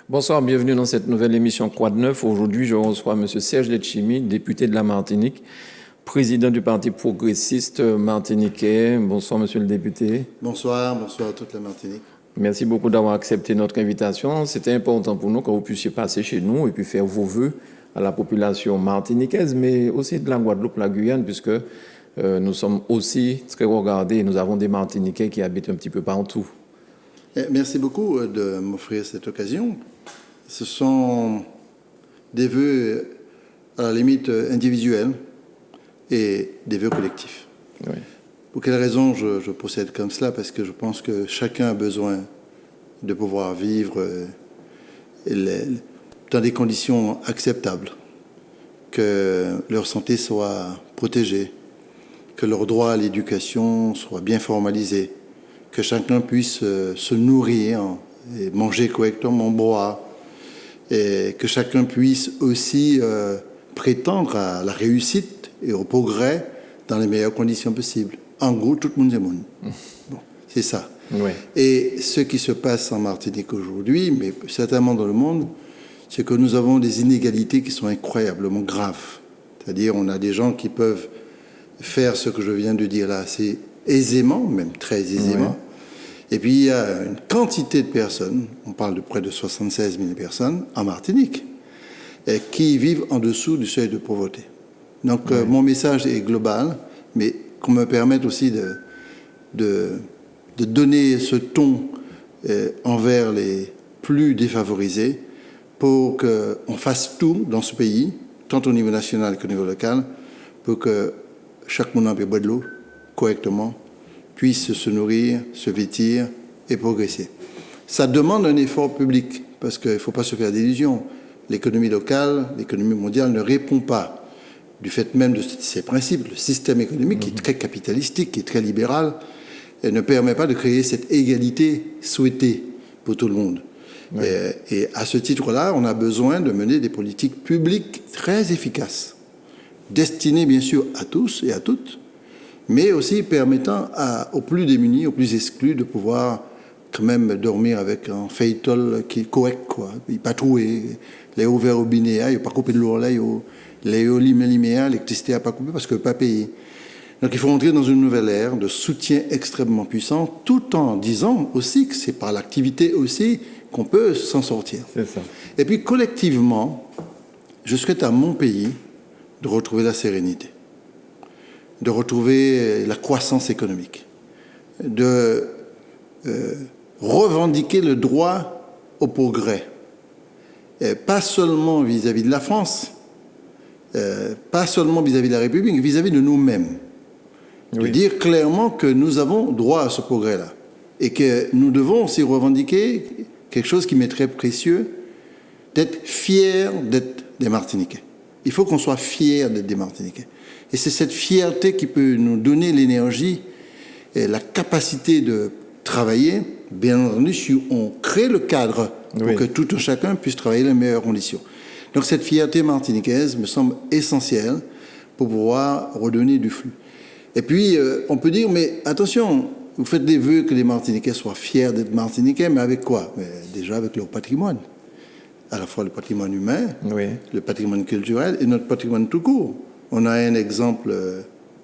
Bonsoir, bienvenue dans cette nouvelle émission Quoi de neuf. Aujourd'hui, je reçois M. Serge Letchimy, député de la Martinique, président du Parti progressiste martiniquais. Bonsoir, monsieur le député. Bonsoir à toute la Martinique. Merci beaucoup d'avoir accepté notre invitation. C'était important pour nous que vous puissiez passer chez nous et puis faire vos vœux à la population martiniquaise, mais aussi de la Guadeloupe, la Guyane, puisque nous sommes aussi très regardés et nous avons des Martiniquais qui habitent un petit peu partout. Merci beaucoup de m'offrir cette occasion. Ce sont des vœux à la limite individuels et des vœux collectifs. Oui. Pour quelle raison je procède comme cela? Parce que je pense que chacun a besoin de pouvoir vivre dans des conditions acceptables, que leur santé soit protégée, que leur droit à l'éducation soit bien formalisé, que chacun puisse se nourrir et manger correctement, boire, et que chacun puisse aussi prétendre à la réussite et au progrès dans les meilleures conditions possibles. En gros, tout le monde est monde. Bon, c'est ça. Oui. Et ce qui se passe en Martinique aujourd'hui, mais certainement dans le monde, c'est que nous avons des inégalités qui sont incroyablement graves. C'est-à-dire, on a des gens qui peuvent faire ce que je viens de dire là assez aisément, même très aisément. Oui. Et puis, il y a une quantité de personnes, on parle de près de 76 000 personnes en Martinique, qui vivent en dessous du seuil de pauvreté. Donc, oui. Mon message est global, mais qu'on me permette aussi de donner ce ton envers les plus défavorisés pour qu'on fasse tout dans ce pays, tant au niveau national qu'au niveau local, pour que chaque monde puisse boire de l'eau correctement, puisse se nourrir, se vêtir et progresser. Ça demande un effort public, parce qu'il ne faut pas se faire d'illusions. L'économie locale, l'économie mondiale ne répond pas, du fait même de ses principes. Le système économique qui est très capitalistique, qui est très libéral, et ne permet pas de créer cette égalité souhaitée pour tout le monde. Oui. Et à ce titre-là, on a besoin de mener des politiques publiques très efficaces, destinées bien sûr à tous et à toutes, mais aussi permettant aux plus démunis, aux plus exclus, de pouvoir quand même dormir avec un feuilleton qui est correct, quoi. Il pas trouver les ouverts au robinet, il n'y a pas coupé de l'eau là, les liméliméa, l'électricité n'a pas coupé parce que pas payé. Donc il faut entrer dans une nouvelle ère de soutien extrêmement puissant, tout en disant aussi que c'est par l'activité aussi qu'on peut s'en sortir. C'est ça. Et puis collectivement, je souhaite à mon pays de retrouver la sérénité, de retrouver la croissance économique, de revendiquer le droit au progrès, et pas seulement vis-à-vis de la France, pas seulement vis-à-vis de la République, mais vis-à-vis de nous-mêmes. Oui. De dire clairement que nous avons droit à ce progrès-là et que nous devons aussi revendiquer quelque chose qui m'est très précieux, d'être fiers d'être des Martiniquais. Il faut qu'on soit fiers d'être des Martiniquais. Et c'est cette fierté qui peut nous donner l'énergie et la capacité de travailler, bien entendu, si on crée le cadre pour que tout un chacun puisse travailler dans les meilleures conditions. Donc cette fierté martiniquaise me semble essentielle pour pouvoir redonner du flux. Et puis, on peut dire, mais attention, vous faites des vœux que les Martiniquais soient fiers d'être Martiniquais, mais avec quoi? Mais déjà avec leur patrimoine. À la fois le patrimoine humain, le patrimoine culturel et notre patrimoine tout court. On a un exemple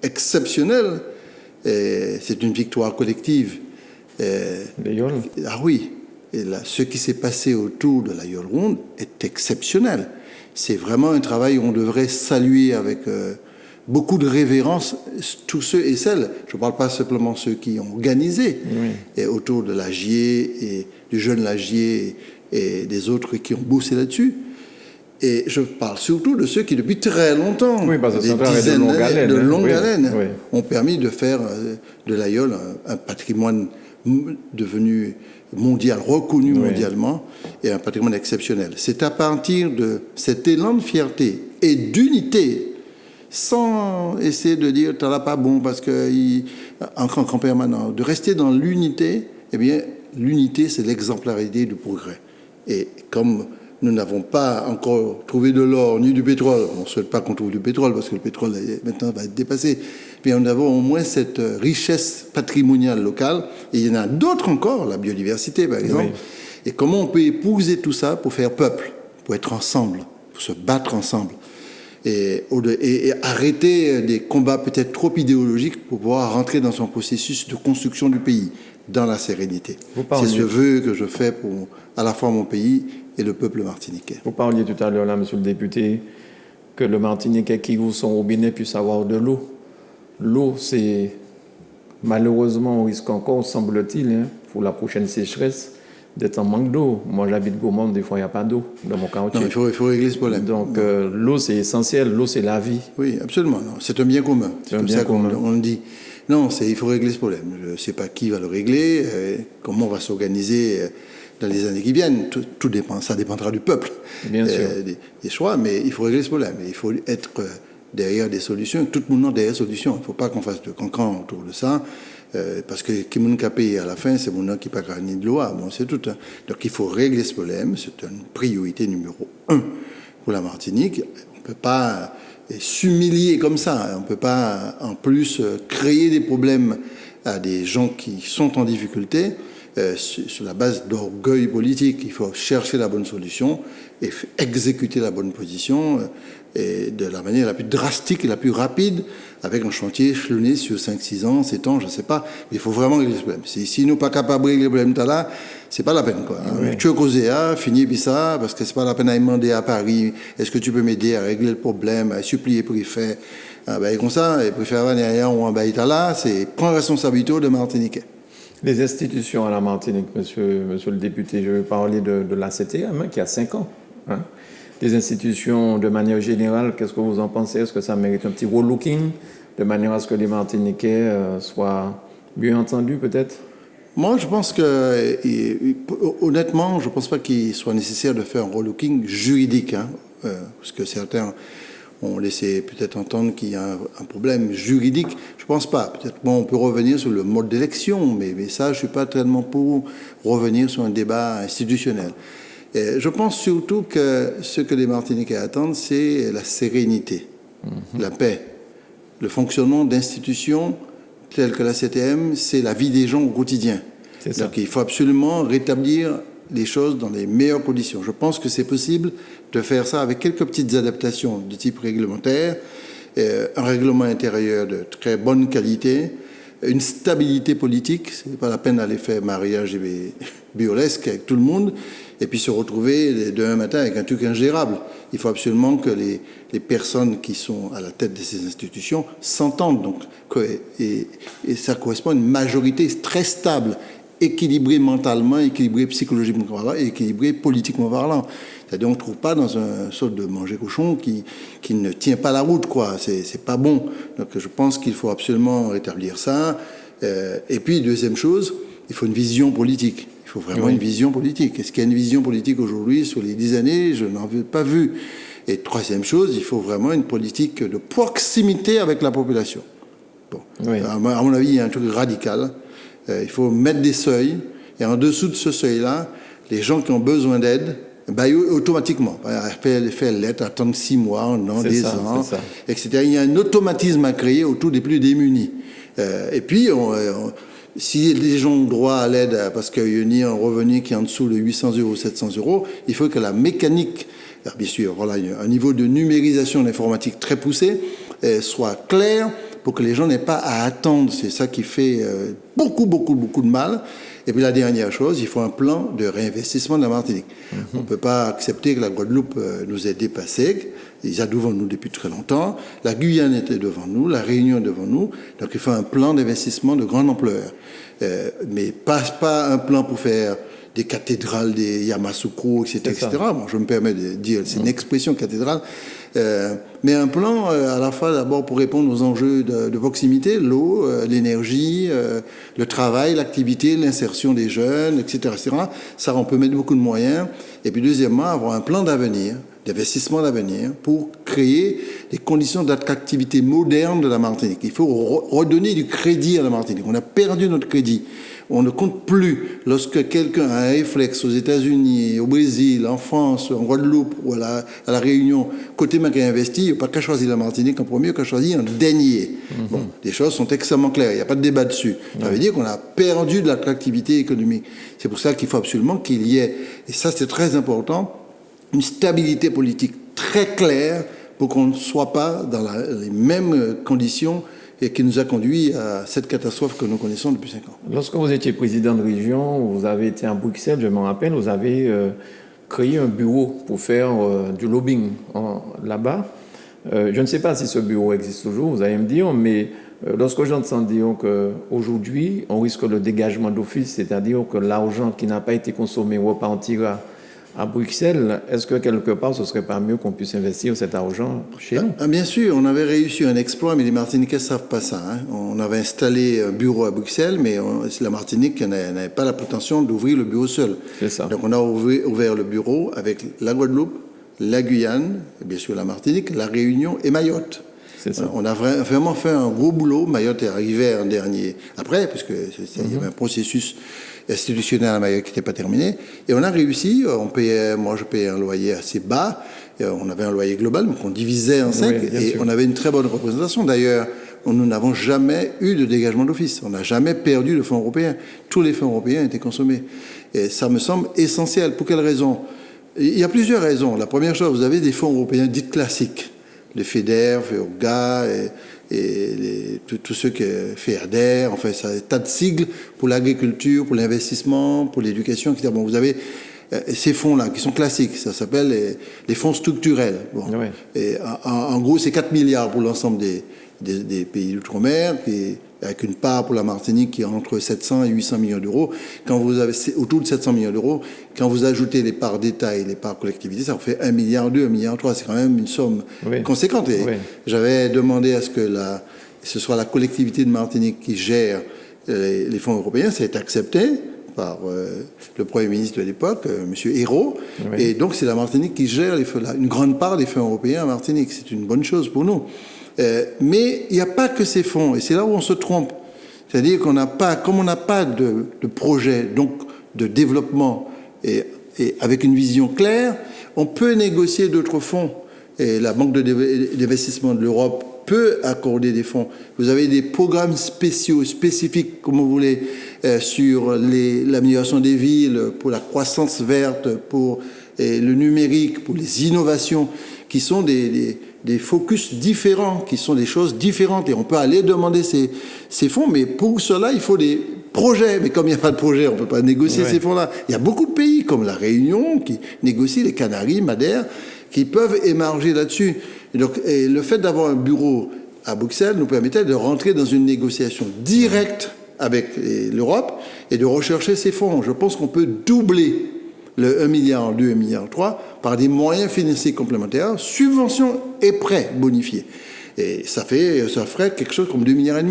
exceptionnel, et c'est une victoire collective. Les Yoles. Ah oui, et là, ce qui s'est passé autour de la Yole Ronde est exceptionnel. C'est vraiment un travail où on devrait saluer avec beaucoup de révérence tous ceux et celles, je ne parle pas simplement ceux qui ont organisé, et autour de Lagier et du jeune Lagier et des autres qui ont bossé là-dessus. Et je parle surtout de ceux qui, depuis très longtemps, des dizaines d'années, de longue haleine, ont permis de faire de l'Aïeul un patrimoine devenu mondial, reconnu mondialement, et un patrimoine exceptionnel. C'est à partir de cet élan de fierté et d'unité, sans essayer de dire « t'as là pas bon » parce qu'en permanent, de rester dans l'unité, eh bien, l'unité, c'est l'exemplarité du progrès. Et comme nous n'avons pas encore trouvé de l'or ni du pétrole, on ne souhaite pas qu'on trouve du pétrole parce que le pétrole maintenant va être dépassé, mais nous avons au moins cette richesse patrimoniale locale, et il y en a d'autres encore, la biodiversité par exemple, Et comment on peut épouser tout ça pour faire peuple, pour être ensemble, pour se battre ensemble. Et arrêter des combats peut-être trop idéologiques pour pouvoir rentrer dans un processus de construction du pays dans la sérénité. C'est ce vœu que je fais pour à la fois mon pays et le peuple martiniquais. Vous parliez tout à l'heure, là, monsieur le député, que le Martiniquais qui ouvre son robinet puisse avoir de l'eau. L'eau, c'est malheureusement, on risque encore, semble-t-il, hein, pour la prochaine sécheresse, d'être en manque d'eau. Moi, j'habite Gaumont, des fois, il n'y a pas d'eau dans mon quartier. Non, il faut régler ce problème. Donc, l'eau, c'est essentiel. L'eau, c'est la vie. Oui, absolument. Non, c'est un bien commun. C'est comme ça qu'on le dit. Non, il faut régler ce problème. Je ne sais pas qui va le régler, comment on va s'organiser dans les années qui viennent. Tout dépend. Ça dépendra du peuple. Bien sûr. Des choix, mais il faut régler ce problème. Il faut être derrière des solutions. Tout le monde derrière des solutions. Il ne faut pas qu'on fasse de cancan autour de ça. Parce que qui moun ka paye à la fin, c'est mon qui pas gagné de loi. Bon, c'est tout. Hein. Donc il faut régler ce problème. C'est une priorité numéro 1 pour la Martinique. On ne peut pas s'humilier comme ça. On ne peut pas, en plus, créer des problèmes à des gens qui sont en difficulté sur la base d'orgueil politique. Il faut chercher la bonne solution et exécuter la bonne position et de la manière la plus drastique et la plus rapide, avec un chantier échelonné sur 5, 6 ans, 7 ans, je ne sais pas. Mais il faut vraiment régler ce problème. Si nous ne sommes pas capables de régler le problème là, c'est pas la peine, quoi. Oui. Tu as causé fini puis ça, parce que c'est pas la peine à demander à Paris, est-ce que tu peux m'aider à régler le problème, à supplier pour y faire. Et comme ça, et préfère derrière ou en là, c'est prendre responsabilité de Martiniquais. Les institutions à la Martinique, monsieur le député, je vais parler de la CTM, hein, qui a 5 ans. Hein. Les institutions, de manière générale, qu'est-ce que vous en pensez? Est-ce que ça mérite un petit relooking, de manière à ce que les Martiniquais soient mieux entendus, peut-être? Moi, je pense que, honnêtement, je ne pense pas qu'il soit nécessaire de faire un relooking juridique, hein, parce que certains ont laissé peut-être entendre qu'il y a un problème juridique. Je ne pense pas. Peut-être on peut revenir sur le mode d'élection, mais ça, je ne suis pas tellement pour revenir sur un débat institutionnel. Et je pense surtout que ce que les Martiniquais attendent, c'est la sérénité, la paix, le fonctionnement d'institutions telles que la CTM, c'est la vie des gens au quotidien. Donc il faut absolument rétablir les choses dans les meilleures conditions. Je pense que c'est possible de faire ça avec quelques petites adaptations de type réglementaire, un règlement intérieur de très bonne qualité, une stabilité politique. C'est pas la peine d'aller faire mariage biolesque avec tout le monde et puis se retrouver demain matin avec un truc ingérable. Il faut absolument que les personnes qui sont à la tête de ces institutions s'entendent. Donc, et ça correspond à une majorité très stable, équilibrée mentalement, équilibrée psychologiquement parlant, et équilibrée politiquement parlant. C'est-à-dire, on ne trouve pas dans un sorte de manger cochon qui ne tient pas la route, quoi. C'est pas bon. Donc, je pense qu'il faut absolument rétablir ça. Et puis, deuxième chose, il faut une vision politique. Il faut vraiment une vision politique. Est-ce qu'il y a une vision politique aujourd'hui sur les 10 années? Je n'en ai pas vu. Et troisième chose, il faut vraiment une politique de proximité avec la population. Bon. Oui. À mon avis, il y a un truc radical. Il faut mettre des seuils. Et en dessous de ce seuil-là, les gens qui ont besoin d'aide, automatiquement, faire lettre, attendre 6 mois, un an, des ans, etc. Il y a un automatisme à créer autour des plus démunis. Et puis, si les gens ont droit à l'aide parce qu'il y a un revenu qui est en dessous de 800 €, 700 €, il faut que la mécanique, bien sûr, voilà, un niveau de numérisation de l'informatique très poussé, soit clair pour que les gens n'aient pas à attendre. C'est ça qui fait beaucoup de mal. Et puis la dernière chose, il faut un plan de réinvestissement de la Martinique. On ne peut pas accepter que la Guadeloupe nous ait dépassés. Ils sont devant nous depuis très longtemps. La Guyane était devant nous, la Réunion est devant nous. Donc il faut un plan d'investissement de grande ampleur. Mais pas un plan pour faire des cathédrales, des Yamoussoukro, etc. Bon, je me permets de dire, c'est une expression cathédrale. Mais un plan à la fois d'abord pour répondre aux enjeux de proximité, l'eau, l'énergie, le travail, l'activité, l'insertion des jeunes, etc., etc. Ça, on peut mettre beaucoup de moyens. Et puis deuxièmement, avoir un plan d'avenir, d'investissement d'avenir pour créer des conditions d'attractivité moderne de la Martinique. Il faut redonner du crédit à la Martinique. On a perdu notre crédit. On ne compte plus lorsque quelqu'un a un réflexe aux États-Unis, au Brésil, en France, en Guadeloupe ou à la Réunion, côté mec qui a investi, il n'y a pas qu'à choisir la Martinique en premier, qu'à choisir en dernier. Bon, les choses sont extrêmement claires, il n'y a pas de débat dessus. Ça veut dire qu'on a perdu de l'attractivité économique. C'est pour ça qu'il faut absolument qu'il y ait, et ça c'est très important, une stabilité politique très claire pour qu'on ne soit pas dans les mêmes conditions et qui nous a conduit à cette catastrophe que nous connaissons depuis 5 ans. Lorsque vous étiez président de région, vous avez été à Bruxelles, je me rappelle, vous avez créé un bureau pour faire du lobbying là-bas. Je ne sais pas si ce bureau existe toujours, vous allez me dire, mais lorsque j'entends dire qu'aujourd'hui, on risque le dégagement d'office, c'est-à-dire que l'argent qui n'a pas été consommé repartira à Bruxelles, est-ce que quelque part, ce ne serait pas mieux qu'on puisse investir cet argent chez nous? Bien sûr, on avait réussi un exploit, mais les Martiniquais ne savent pas ça. Hein. On avait installé un bureau à Bruxelles, mais la Martinique n'avait pas la prétention d'ouvrir le bureau seul. C'est ça. Donc on a ouvert le bureau avec la Guadeloupe, la Guyane, bien sûr la Martinique, la Réunion et Mayotte. C'est ça. On a vraiment fait un gros boulot. Mayotte est arrivé en dernier après, parce qu'il y avait un processus institutionnel à Mayotte qui n'était pas terminé. Et on a réussi. Moi, je payais un loyer assez bas. On avait un loyer global, donc on divisait en 5. Oui, et sûr. on avait une très bonne représentation. D'ailleurs, nous n'avons jamais eu de dégagement d'office. On n'a jamais perdu de fonds européens. Tous les fonds européens étaient consommés. Et ça me semble essentiel. Pour quelles raisons? Il y a plusieurs raisons. La première chose, vous avez des fonds européens dits classiques. Les FEDER, FEOGA et tous ceux qui FEADER, enfin, ça a des tas de sigles pour l'agriculture, pour l'investissement, pour l'éducation, etc. Bon, vous avez ces fonds-là qui sont classiques, ça s'appelle les fonds structurels. Bon. Oui. Et en gros, c'est 4 milliards pour l'ensemble des pays d'outre-mer, avec une part pour la Martinique qui est entre 700 et 800 millions d'euros. Quand vous avez autour de 700 millions d'euros, quand vous ajoutez les parts d'État et les parts collectivités, ça vous fait 1,2 milliard, 1,3 milliard. C'est quand même une somme conséquente. Et j'avais demandé à ce que ce soit la collectivité de Martinique qui gère les fonds européens. Ça a été accepté par le Premier ministre de l'époque, M. Hérault. Oui. Et donc, c'est la Martinique qui gère une grande part des fonds européens à Martinique. C'est une bonne chose pour nous. Mais il n'y a pas que ces fonds, et c'est là où on se trompe. C'est-à-dire qu'on n'a pas, comme on n'a pas de projet, donc de développement, et avec une vision claire, on peut négocier d'autres fonds. Et la Banque d'investissement de l'Europe peut accorder des fonds. Vous avez des programmes spécifiques, comme vous voulez, sur l'amélioration des villes, pour la croissance verte, pour le numérique, pour les innovations, qui sont des focus différents, qui sont des choses différentes. Et on peut aller demander ces fonds, mais pour cela, il faut des projets. Mais comme il n'y a pas de projet, on ne peut pas négocier ces fonds-là. Il y a beaucoup de pays, comme la Réunion, qui négocient, les Canaries, Madère, qui peuvent émarger là-dessus. Et le fait d'avoir un bureau à Bruxelles nous permettait de rentrer dans une négociation directe avec l'Europe et de rechercher ces fonds. Je pense qu'on peut doubler le 1,2 milliard, 1,3 milliard par des moyens financiers complémentaires, subventions et prêts bonifiés. Et ça ferait quelque chose comme 2,5 milliards.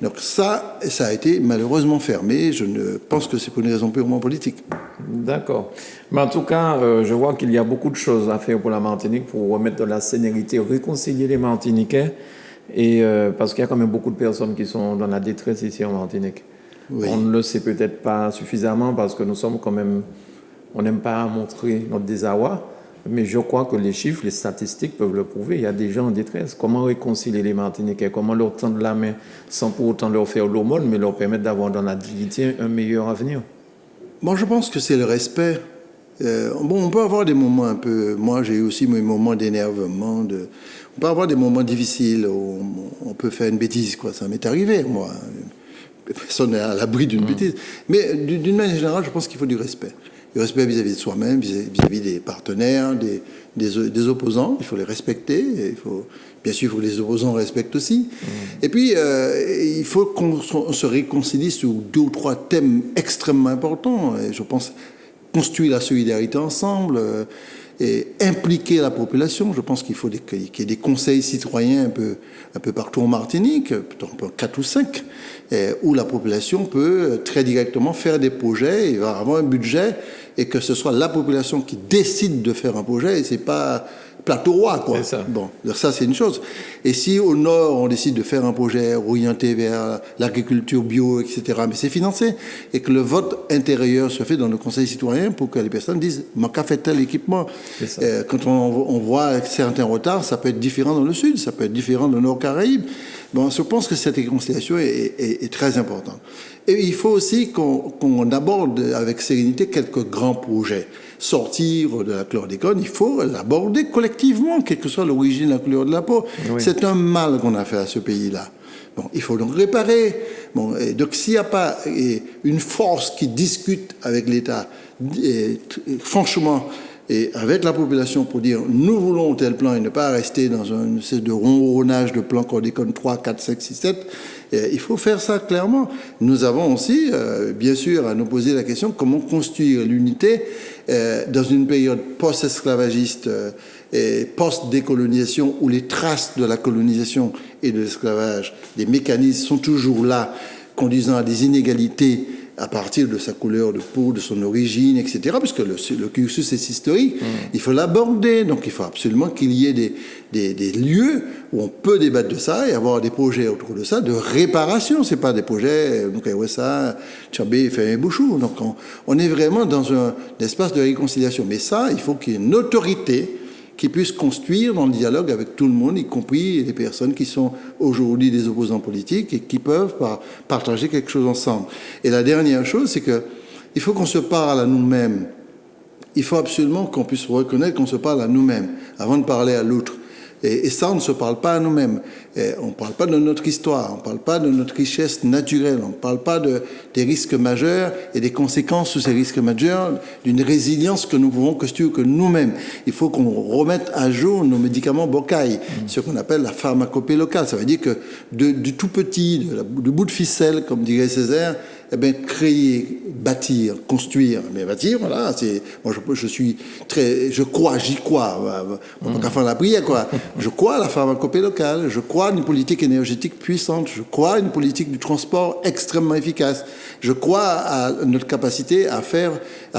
Donc ça a été malheureusement fermé. Je ne pense que c'est pour une raison purement politique. D'accord. Mais en tout cas, je vois qu'il y a beaucoup de choses à faire pour la Martinique, pour remettre de la sérénité, réconcilier les Martiniquais, et parce qu'il y a quand même beaucoup de personnes qui sont dans la détresse ici en Martinique. Oui. On ne le sait peut-être pas suffisamment parce que nous sommes quand même... On n'aime pas montrer notre désarroi, mais je crois que les chiffres, les statistiques peuvent le prouver. Il y a des gens en détresse. Comment réconcilier les Martiniquais? Comment leur tendre la main sans pour autant leur faire l'aumône, mais leur permettre d'avoir dans la dignité un meilleur avenir? Moi, je pense que c'est le respect. On peut avoir des moments un peu... Moi, j'ai eu aussi mes moments d'énervement. On peut avoir des moments difficiles où on peut faire une bêtise, quoi. Ça m'est arrivé, moi. Personne n'est à l'abri d'une bêtise. Mais d'une manière générale, je pense qu'il faut du respect. Du respect vis-à-vis de soi-même, vis-à-vis des partenaires, des opposants. Il faut les respecter. Bien sûr, il faut que les opposants respectent aussi. Et puis, il faut qu'on se réconcilie sur 2 ou 3 thèmes extrêmement importants. Et je pense construire la solidarité ensemble et impliquer la population. Je pense qu'il faut qu'il y ait des conseils citoyens un peu partout en Martinique, peut-être 4 ou 5, où la population peut très directement faire des projets, il va avoir un budget, et que ce soit la population qui décide de faire un projet, et c'est pas plateau roi, quoi. C'est ça. Bon, donc ça, c'est une chose. Et si au nord, on décide de faire un projet orienté vers l'agriculture bio, etc., mais c'est financé, et que le vote intérieur se fait dans le conseil citoyen pour que les personnes disent « Manca fait tel équipement ». Quand on voit certains retards, ça peut être différent dans le sud, ça peut être différent dans le nord Caraïbes. Bon, je pense que cette réconciliation est très importante. Et il faut aussi qu'on aborde avec sérénité quelques grands projets. Sortir de la chlordécone, il faut l'aborder collectivement, quelle que soit l'origine de la couleur de la peau. Oui. C'est un mal qu'on a fait à ce pays-là. Bon, il faut donc réparer. Bon, et donc s'il n'y a pas une force qui discute avec l'État, franchement, et avec la population pour dire nous voulons tel plan et ne pas rester dans une espèce de ronronnage de plans chlordécone 3, 4, 5, 6, 7, il faut faire ça clairement. Nous avons aussi, bien sûr, à nous poser la question comment construire l'unité dans une période post-esclavagiste et post-décolonisation où les traces de la colonisation et de l'esclavage, des mécanismes sont toujours là, conduisant à des inégalités à partir de sa couleur de peau, de son origine, etc., puisque le cursus est historique, il faut l'aborder. Donc il faut absolument qu'il y ait des lieux où on peut débattre de ça et avoir des projets autour de ça, de réparation. C'est pas des projets, donc ouais, ça, Tchabé fait un bouchou. Donc on est vraiment dans un espace de réconciliation. Mais ça, il faut qu'il y ait une autorité qui puisse construire dans le dialogue avec tout le monde, y compris les personnes qui sont aujourd'hui des opposants politiques et qui peuvent partager quelque chose ensemble. Et la dernière chose, c'est que il faut qu'on se parle à nous-mêmes. Il faut absolument qu'on puisse reconnaître qu'on se parle à nous-mêmes avant de parler à l'autre. Et ça, on ne se parle pas à nous-mêmes. On ne parle pas de notre histoire, on ne parle pas de notre richesse naturelle, on ne parle pas des risques majeurs et des conséquences sous ces risques majeurs, d'une résilience que nous pouvons construire que nous-mêmes. Il faut qu'on remette à jour nos médicaments bocaille, ce qu'on appelle la pharmacopée locale. Ça veut dire que du tout petit, du bout de ficelle, comme dirait Césaire, eh bien, créer, bâtir, construire. Mais bâtir, voilà, c'est, moi, je crois, j'y crois. On va pas faire la prière, quoi. Je crois à la pharmacopée locale, je crois à une politique énergétique puissante, je crois à une politique du transport extrêmement efficace, je crois à notre capacité à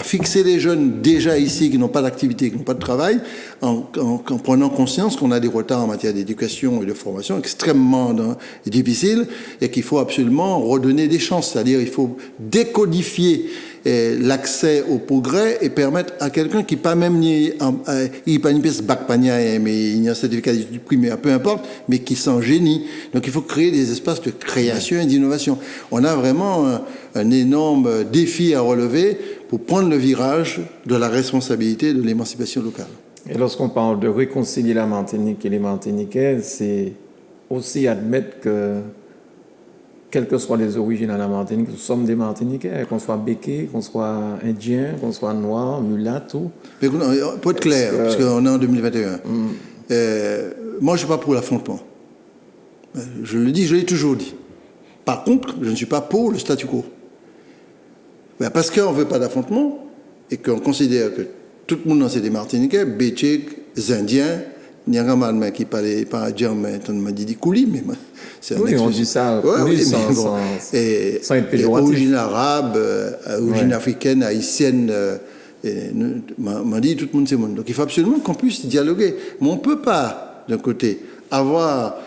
fixer les jeunes déjà ici, qui n'ont pas d'activité, qui n'ont pas de travail, en prenant conscience qu'on a des retards en matière d'éducation et de formation extrêmement difficiles, et qu'il faut absolument redonner des chances, c'est-à-dire il faut décodifier l'accès au progrès et permettre à quelqu'un qui pas même il pas une pièce bac pania mais il y a un certificat d'études primaires, peu importe, mais qui s'en génie. Donc il faut créer des espaces de création et d'innovation. On a vraiment un énorme défi à relever pour prendre le virage de la responsabilité de l'émancipation locale. Et lorsqu'on parle de réconcilier la Martinique et les Martiniquais, c'est aussi admettre que quelles que soient les origines à la Martinique, nous sommes des Martiniquais, qu'on soit béqués, qu'on soit indien, qu'on soit noir, mulat, tout. Mais pour être clair, parce qu'on est en 2021, moi je ne suis pas pour l'affrontement. Je le dis, je l'ai toujours dit. Par contre, je ne suis pas pour le statu quo. Parce qu'on ne veut pas d'affrontement et qu'on considère que tout le monde c'est des Martiniquais, Béchik, Indiens, il y a un man qui parlait pas à mais on m'a dit coulis, mais c'est oui, on dit ça, oui, sans être péjoratif. Origine arabe, origine africaine, haïtienne, m'a dit tout le monde c'est monde. Donc il faut absolument qu'on puisse dialoguer. Mais on ne peut pas, d'un côté, avoir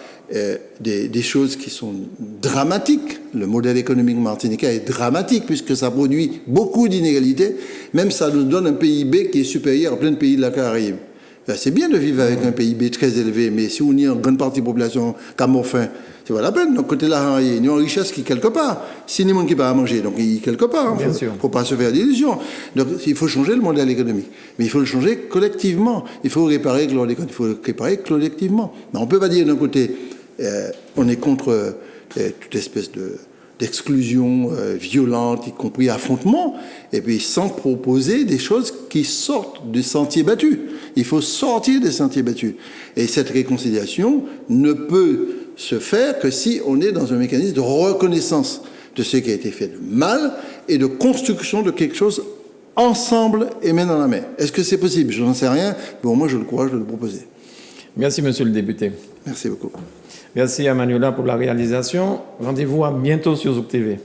des choses qui sont dramatiques. Le modèle économique martiniquais est dramatique puisque ça produit beaucoup d'inégalités. Même ça nous donne un PIB qui est supérieur à plein de pays de la Caraïbe. C'est bien de vivre avec un PIB très élevé, mais si on y a une grande partie de la population qui a mort faim, c'est pas la peine. Donc, côté là, il y a une richesse qui est quelque part. Si il y a des gens qui pas à manger, donc il est quelque part. Il ne faut pas se faire d'illusions. Donc, il faut changer le modèle économique. Mais il faut le changer collectivement. Il faut réparer il faut réparer collectivement. Mais on ne peut pas dire d'un côté, on est contre toute espèce d'exclusion violente, y compris affrontement, et puis sans proposer des choses qui sortent du sentier battu. Il faut sortir des sentiers battus. Et cette réconciliation ne peut se faire que si on est dans un mécanisme de reconnaissance de ce qui a été fait de mal et de construction de quelque chose ensemble et main dans la main. Est-ce que c'est possible? Je n'en sais rien. Bon, moi, je le crois, je vais le proposer. Merci, monsieur le député. Merci beaucoup. Merci à Manuela pour la réalisation. Rendez-vous à bientôt sur Zouk TV.